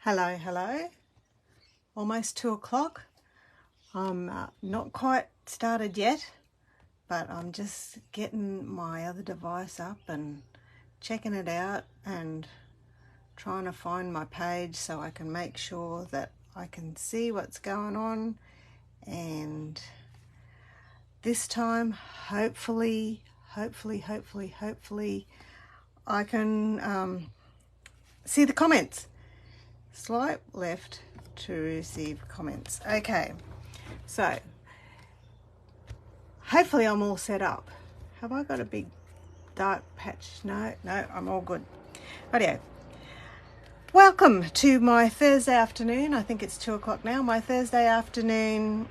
Hello, hello. Almost 2 o'clock. I'm not quite started yet, but I'm just getting my other device up and checking it out and trying to find my page so I can make sure that I can see what's going on. And this time, hopefully, I can see the comments. Swipe left to receive comments. Okay, so hopefully I'm all set up. Have I got a big dark patch? No, I'm all good. Rightio. Welcome to my Thursday afternoon. I think it's 2 o'clock now. My Thursday afternoon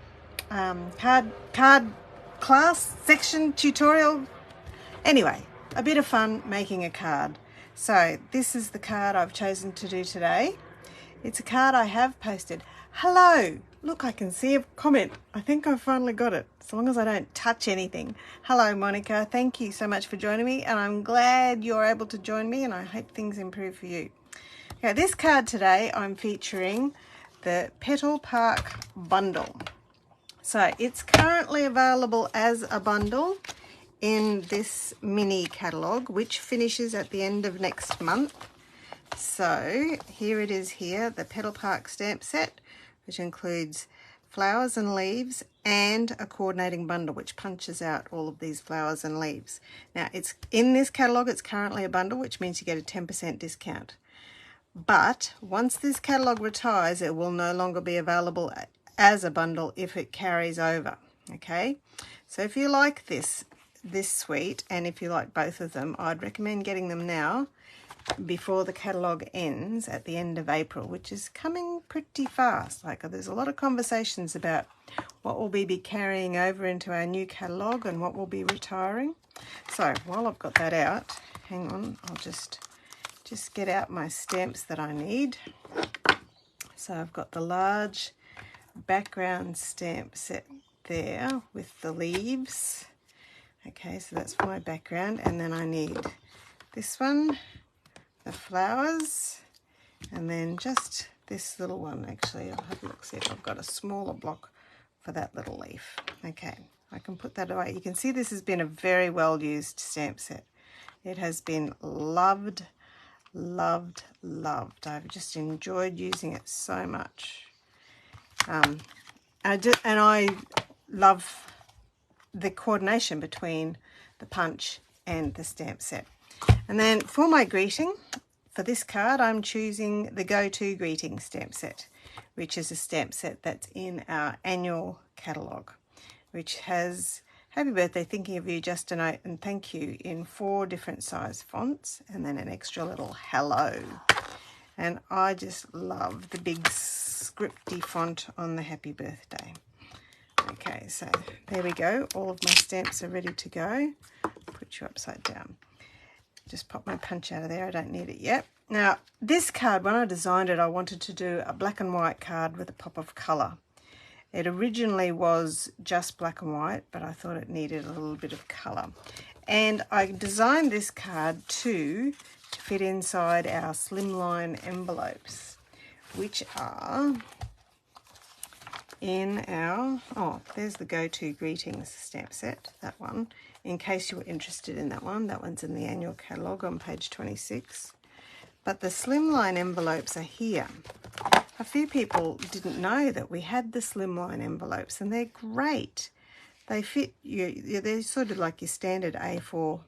card class section tutorial. Anyway, a bit of fun making a card. So this is the card I've chosen to do today. It's a card I have posted. Hello! Look, I can see a comment. I think I finally got it, as long as I don't touch anything. Hello, Monica. Thank you so much for joining me, and I'm glad you're able to join me, and I hope things improve for you. Okay, this card today, I'm featuring the Petal Park bundle. So it's currently available as a bundle in this mini catalogue, which finishes at the end of next month. So here it is here, the Petal Park stamp set, which includes flowers and leaves and a coordinating bundle which punches out all of these flowers and leaves. Now it's in this catalogue, it's currently a bundle, which means you get a 10% discount. But once this catalogue retires, it will no longer be available as a bundle if it carries over. Okay, so if you like this suite, and if you like both of them, I'd recommend getting them now before the catalogue ends at the end of April, which is coming pretty fast. Like, there's a lot of conversations about what will be carrying over into our new catalogue and what will be retiring. So while I've got that out, hang on, I'll just get out my stamps that I need. So I've got the large background stamp set there with the leaves. Okay, so that's my background, and then I need this one, the flowers, and then just this little one. Actually, I'll have a look, see if I've got a smaller block for that little leaf. Okay, I can put that away. You can see this has been a very well used stamp set. It has been loved. I've just enjoyed using it so much. I love the coordination between the punch and the stamp set. And then for my greeting, for this card, I'm choosing the Go-To Greeting stamp set, which is a stamp set that's in our annual catalogue, which has Happy Birthday, Thinking of You, Just a Note, and Thank You in 4 different size fonts, and then an extra little hello. And I just love the big scripty font on the Happy Birthday. Okay, so there we go. All of my stamps are ready to go. Put you upside down. Just pop my punch out of there. I don't need it yet. Now, this card, when I designed it, I wanted to do a black and white card with a pop of colour. It originally was just black and white, but I thought it needed a little bit of colour. And I designed this card to fit inside our slimline envelopes, which are in our, there's the Go-To Greetings stamp set, that one. In case you were interested in that one's in the annual catalogue on page 26. But the slimline envelopes are here. A few people didn't know that we had the slimline envelopes, and they're great. They fit you, they're sort of like your standard A4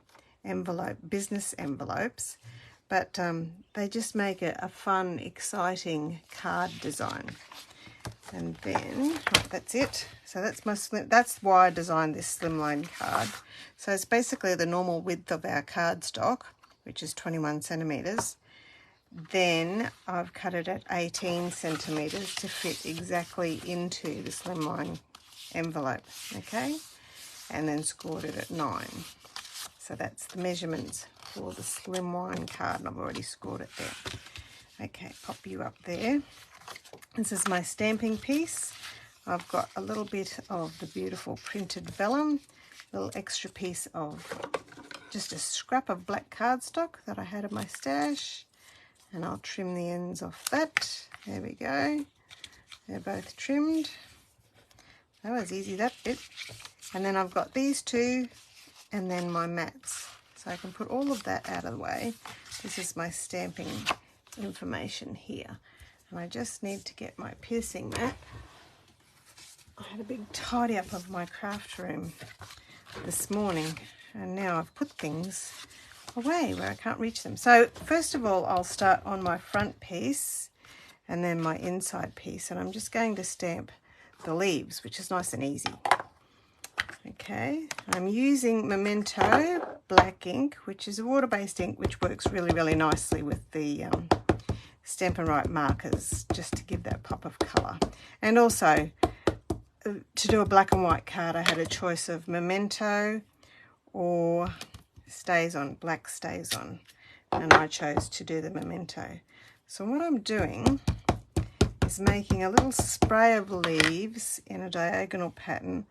envelope, business envelopes, but they just make a fun, exciting card design. And then, that's it. So that's that's why I designed this slimline card. So it's basically the normal width of our cardstock, which is 21 centimetres. Then I've cut it at 18 centimetres to fit exactly into the slimline envelope, okay? And then scored it at 9. So that's the measurements for the slimline card, and I've already scored it there. Okay, pop you up there. This is my stamping piece. I've got a little bit of the beautiful printed vellum, a little extra piece of just a scrap of black cardstock that I had in my stash, and I'll trim the ends off that. There we go. They're both trimmed. That was easy, that bit. And then I've got these two and then my mats. So I can put all of that out of the way. This is my stamping information here. And I just need to get my piercing mat. I had a big tidy up of my craft room this morning, and now I've put things away where I can't reach them. So first of all, I'll start on my front piece and then my inside piece, and I'm just going to stamp the leaves, which is nice and easy. Okay, I'm using Memento black ink, which is a water-based ink which works really nicely with the Stampin' Right markers, just to give that pop of colour. And also to do a black and white card, I had a choice of Memento or Stays On, black Stays On, and I chose to do the Memento. So what I'm doing is making a little spray of leaves in a diagonal pattern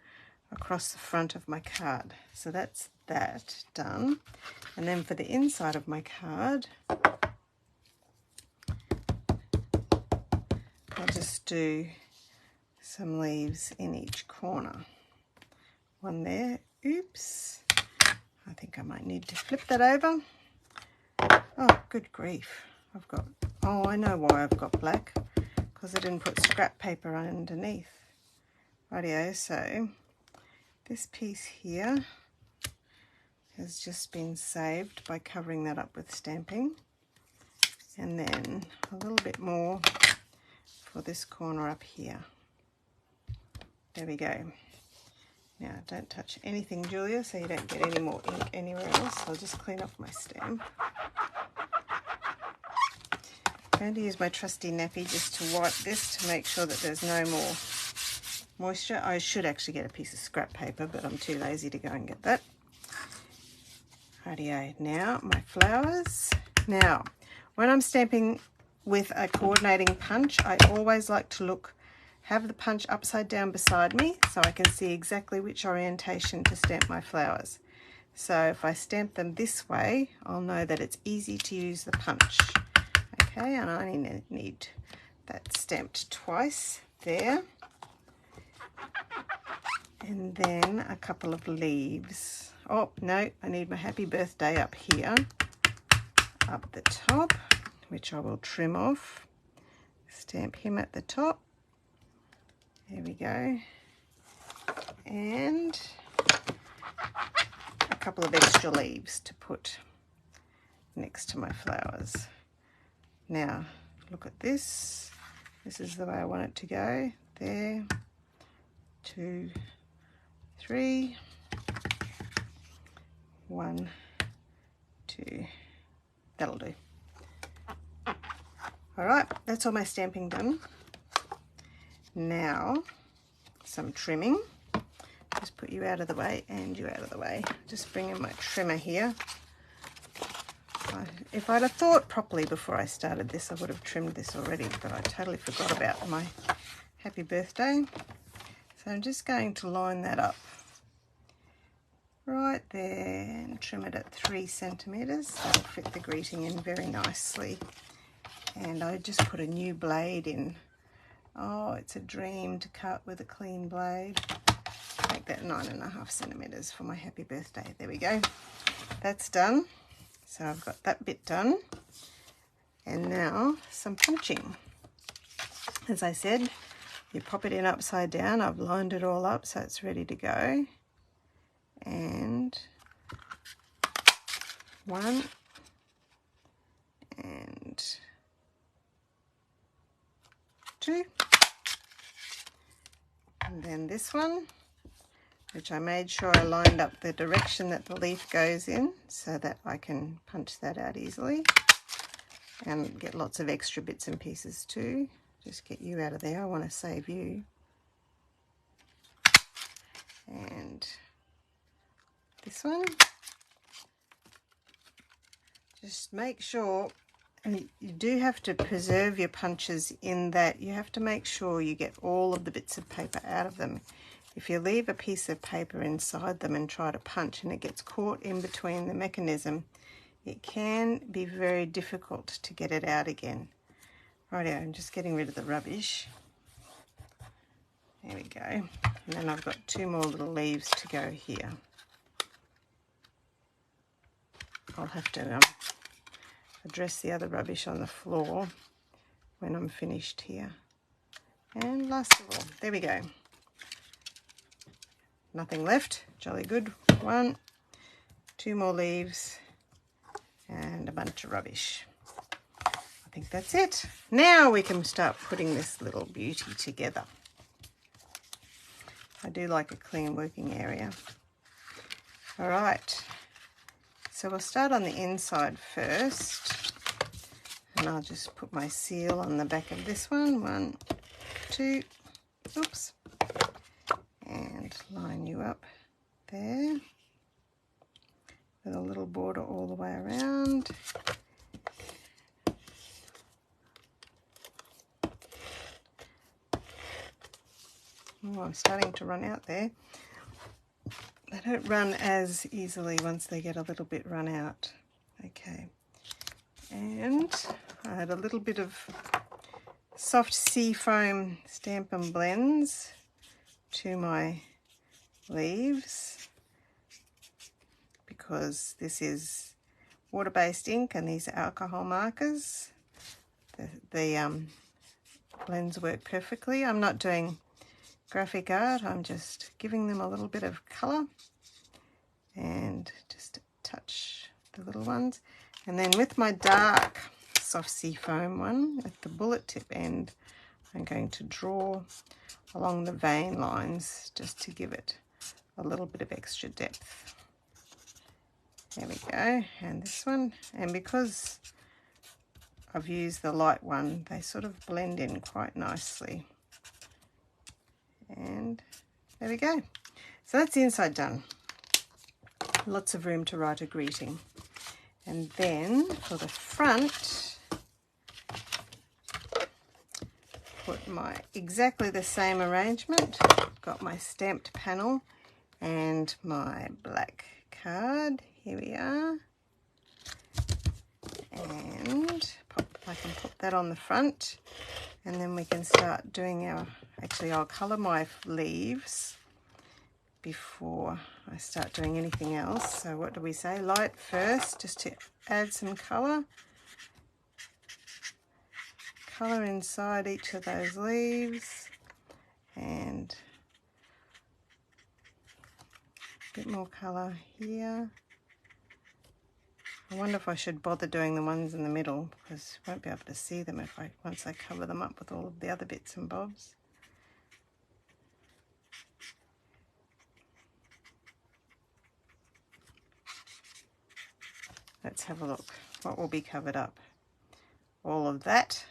across the front of my card. So that's that done. And then for the inside of my card, I'll just do some leaves in each corner. One there. Oops. I think I might need to flip that over. Oh, good grief. Oh, I know why I've got black. Because I didn't put scrap paper underneath. Rightio, so this piece here has just been saved by covering that up with stamping. And then a little bit more for this corner up here. There we go. Now don't touch anything, Julia, so you don't get any more ink anywhere else. I'll just clean off my stamp. I'm going to use my trusty nappy just to wipe this to make sure that there's no more moisture. I should actually get a piece of scrap paper, but I'm too lazy to go and get that. Rightio, now my flowers. Now, when I'm stamping with a coordinating punch, I always like to have the punch upside down beside me so I can see exactly which orientation to stamp my flowers. So if I stamp them this way, I'll know that it's easy to use the punch. Okay, and I only need that stamped twice there. And then a couple of leaves. Oh, no, I need my happy birthday up here, up the top, which I will trim off. Stamp him at the top. There we go. And a couple of extra leaves to put next to my flowers. Now, look at this. This is the way I want it to go. There, 2, 3, 1, 2. That'll do. All right, that's all my stamping done. Now, some trimming. Just put you out of the way and you out of the way. Just bring in my trimmer here. If I'd have thought properly before I started this, I would have trimmed this already, but I totally forgot about my happy birthday. So I'm just going to line that up right there and trim it at 3 centimeters. That'll fit the greeting in very nicely. And I just put a new blade in. Oh, it's a dream to cut with a clean blade. Make that 9.5 centimeters for my happy birthday. There we go. That's done. So I've got that bit done. And now some punching. As I said, you pop it in upside down. I've lined it all up so it's ready to go. And 1 and 2. And then this one, which I made sure I lined up the direction that the leaf goes in so that I can punch that out easily and get lots of extra bits and pieces too. Just get you out of there, I want to save you. And this one, just make sure, and you do have to preserve your punches in that you have to make sure you get all of the bits of paper out of them. If you leave a piece of paper inside them and try to punch and it gets caught in between the mechanism, it can be very difficult to get it out again. Rightio, I'm just getting rid of the rubbish. There we go. And then I've got 2 more little leaves to go here. I'll have to address the other rubbish on the floor when I'm finished here. And last of all, there we go. Nothing left, jolly good. 1, 2 more leaves and a bunch of rubbish. I think that's it. Now we can start putting this little beauty together. I do like a clean working area. All right, so we'll start on the inside first, and I'll just put my seal on the back of this one. 1, 2, oops, and line you up there with a little border all the way around. Oh, I'm starting to run out there. They don't run as easily once they get a little bit run out. Okay, and I had a little bit of soft sea foam Stampin Blends to my leaves because this is water-based ink and these are alcohol markers. The blends work perfectly. I'm not doing graphic art, I'm just giving them a little bit of colour and just touch the little ones. And then with my dark soft sea foam one at the bullet tip end, I'm going to draw along the vein lines just to give it a little bit of extra depth. There we go, and this one, and because I've used the light one, they sort of blend in quite nicely. And there we go. So that's the inside done. Lots of room to write a greeting. And then for the front, put my exactly the same arrangement. Got my stamped panel and my black card. Here we are. And I can put that on the front, and then we can start doing our, actually I'll colour my leaves before I start doing anything else. So what do we say? Light first, just to add some colour. Colour inside each of those leaves, and a bit more colour here. I wonder if I should bother doing the ones in the middle, because I won't be able to see them if once I cover them up with all of the other bits and bobs. Let's have a look. What will be covered up? All of that.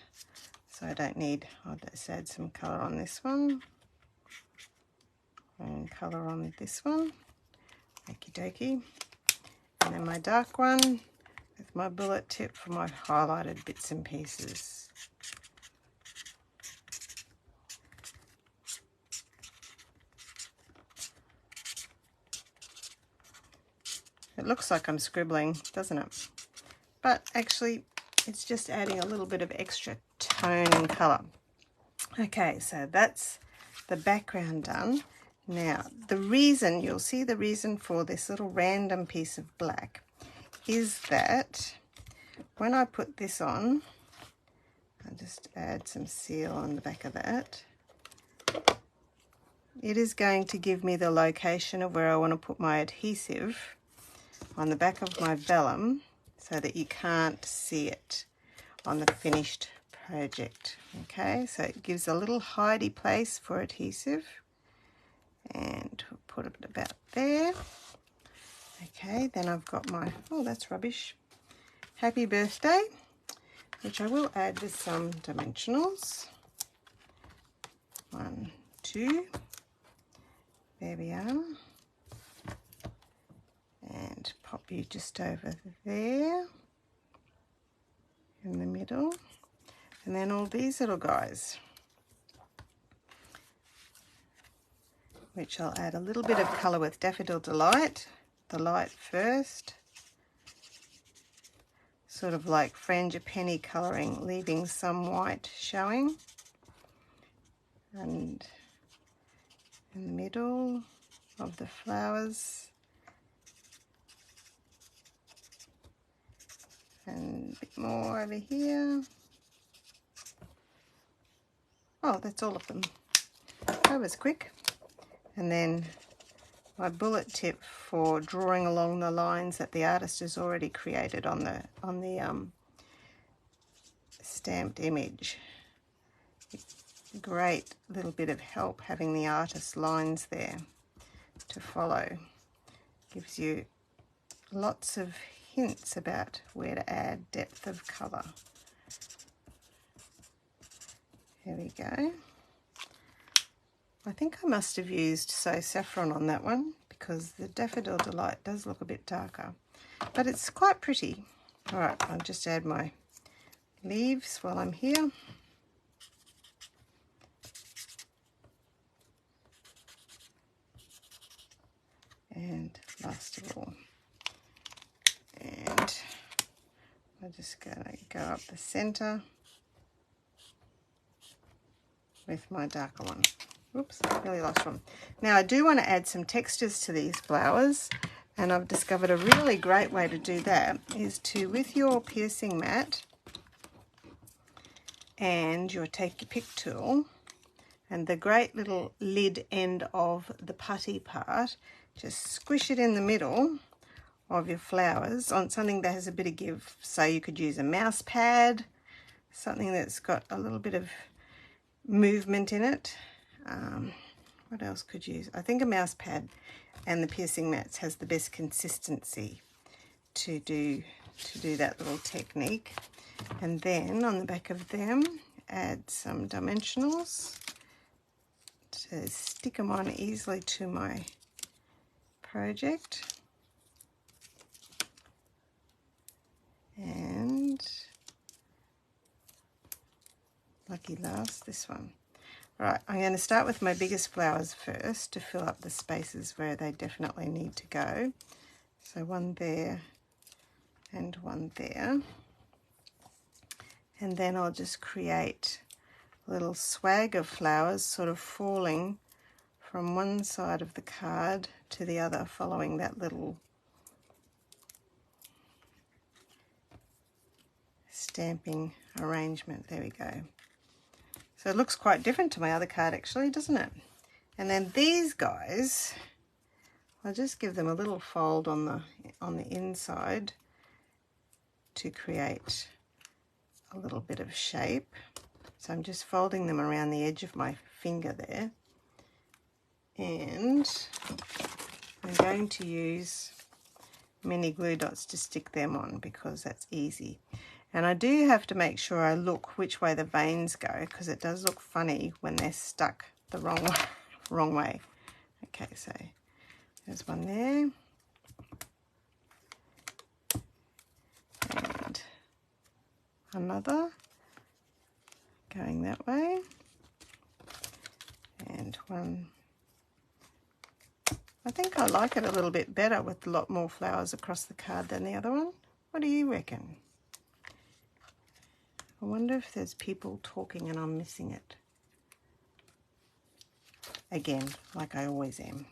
So I don't need, I'll just add some colour on this one. And colour on this one. Okie dokie. And then my dark one with my bullet tip for my highlighted bits and pieces. It looks like I'm scribbling, doesn't it? But actually, it's just adding a little bit of extra tone and colour. Okay, so that's the background done. Now, the reason, you'll see the reason for this little random piece of black is that when I put this on, I'll just add some seal on the back of that. It is going to give me the location of where I want to put my adhesive on the back of my vellum so that you can't see it on the finished project. Okay, so it gives a little hidey place for adhesive, and we'll put it about there. Okay, then I've got my, oh that's rubbish, happy birthday, which I will add with some dimensionals. 1, 2, there we are, and pop you just over there in the middle, and then all these little guys, which I'll add a little bit of colour with Daffodil Delight, the light first, sort of like frangipani colouring, leaving some white showing. And in the middle of the flowers. And a bit more over here. Oh, that's all of them. That was quick. And then my bullet tip for drawing along the lines that the artist has already created on the stamped image. It's a great little bit of help having the artist's lines there to follow. Gives you lots of hints about where to add depth of colour. There we go. I think I must have used So Saffron on that one because the Daffodil Delight does look a bit darker, but it's quite pretty. All right, I'll just add my leaves while I'm here. And last of all, and I'm just going to go up the centre with my darker one. Oops, I really lost one. Now I do want to add some textures to these flowers, and I've discovered a really great way to do that is to, with your piercing mat and your take your pick tool and the great little lid end of the putty part, just squish it in the middle of your flowers on something that has a bit of give. So you could use a mouse pad, something that's got a little bit of movement in it. What else could you use? I think a mouse pad and the piercing mats has the best consistency to do that little technique. And then on the back of them, add some dimensionals to stick them on easily to my project. And lucky last, this one. Right, I'm going to start with my biggest flowers first to fill up the spaces where they definitely need to go. So one there and one there. And then I'll just create a little swag of flowers sort of falling from one side of the card to the other, following that little stamping arrangement. There we go. So it looks quite different to my other card actually, doesn't it? And then these guys, I'll just give them a little fold on the inside to create a little bit of shape. So I'm just folding them around the edge of my finger there. And I'm going to use mini glue dots to stick them on because that's easy. And I do have to make sure I look which way the veins go because it does look funny when they're stuck the wrong way. Okay, so there's one there. And another going that way. And one. I think I like it a little bit better with a lot more flowers across the card than the other one. What do you reckon? I wonder if there's people talking and I'm missing it. Again, like I always am.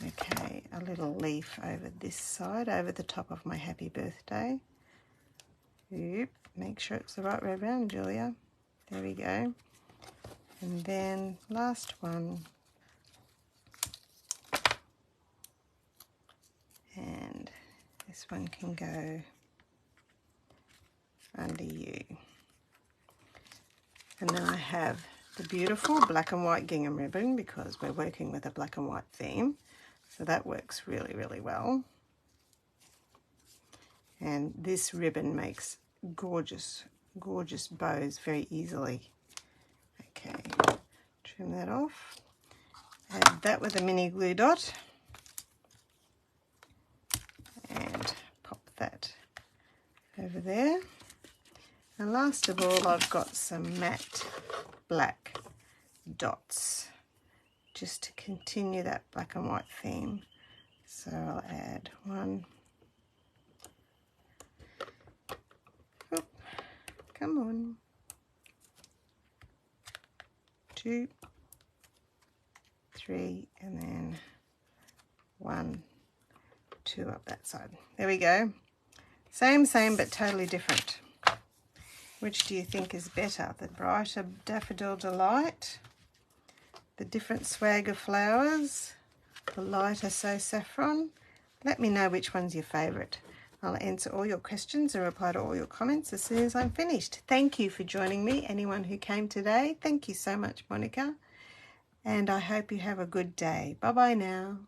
Okay, a little leaf over this side, over the top of my happy birthday. Oop, make sure it's the right way around, Julia. There we go. And then last one. And this one can go under you. And then I have the beautiful black and white gingham ribbon because we're working with a black and white theme. So that works really, really well. And this ribbon makes gorgeous, gorgeous bows very easily. Okay, trim that off. Add that with a mini glue dot. And pop that over there. And last of all, I've got some matte black dots just to continue that black and white theme. So I'll add 1. Oop, come on. 2, 3, and then 1, 2 up that side. There we go. Same, but totally different. Which do you think is better? The brighter Daffodil Delight, the different swag of flowers, the lighter So Saffron? Let me know which one's your favourite. I'll answer all your questions and reply to all your comments as soon as I'm finished. Thank you for joining me, anyone who came today. Thank you so much, Monica. And I hope you have a good day. Bye-bye now.